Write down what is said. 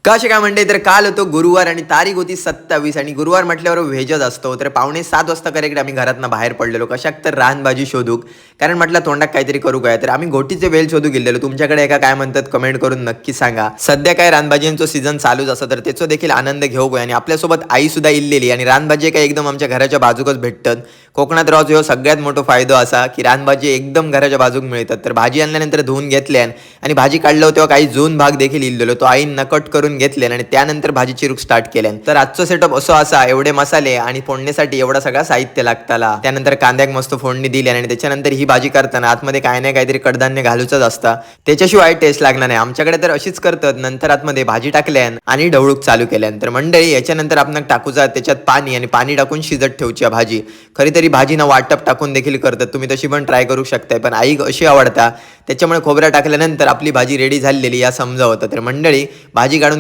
कसे काय म्हणते तर काल होतो गुरुवार आणि तारीख होती 27 आणि गुरुवार म्हटल्यावर व्हेजच असतो. तर 6:45 करेक्ट आम्ही घरातनं बाहेर पडलेलो कशाक तर रानभाजी शोधूक, कारण म्हटलं तोंडात काहीतरी करू काय. तर आम्ही घोटीचे वेल शोधू गेलेलो. तुमच्याकडे एका काय म्हणतात कमेंट करून नक्की सांगा. सध्या काय रानभाजींचा सीझन चालूच असं तर त्याचा देखील आनंद घेऊ आणि आपल्यासोबत आई सुद्धा इल्लेली आणि रानभाजी काय एकदम आमच्या घराच्या बाजूकच भेटतात. कोकणात राहतो ह्यो सगळ्यात मोठा फायदा असा की रानभाजी एकदम घराच्या बाजूक मिळतात. तर भाजी आणल्यानंतर धुवून घेतल्यान आणि भाजी काढलं तेव्हा काही जून भाग देखील इल्लेलो तो आईन कट करून घेतले आणि त्यानंतर भाजी चिरूक स्टार्ट केल्यान. तर आजचा सेटअप असो असा एवढे मसाले आणि फोडणीसाठी एवढा सगळा साहित्य लागताला. त्यानंतर कांद्याक मस्त फोडणी दिली आणि त्याच्यानंतर ही भाजी करताना आतमध्ये काय नाही काहीतरी कडधान्य घालूचंच असता, त्याच्याशिवाय टेस्ट लागणार नाही. आमच्याकडे तर अशीच करतात. नंतर आतमध्ये भाजी टाकल्यान आणि ढवळूक चालू केल्यान. तर मंडळी याच्यानंतर आपण टाकूचा त्याच्यात पाणी आणि पाणी टाकून शिजत ठेवची भाजी. खरी तरी भाजी ना वाटप टाकून देखील करतात, तुम्ही तशी पण ट्राय करू शकताय, पण आई अशी आवडता त्याच्यामुळे खोबऱ्या टाकल्यानंतर आपली भाजी रेडी झालेली या समजा होतं. तर मंडळी भाजी काढून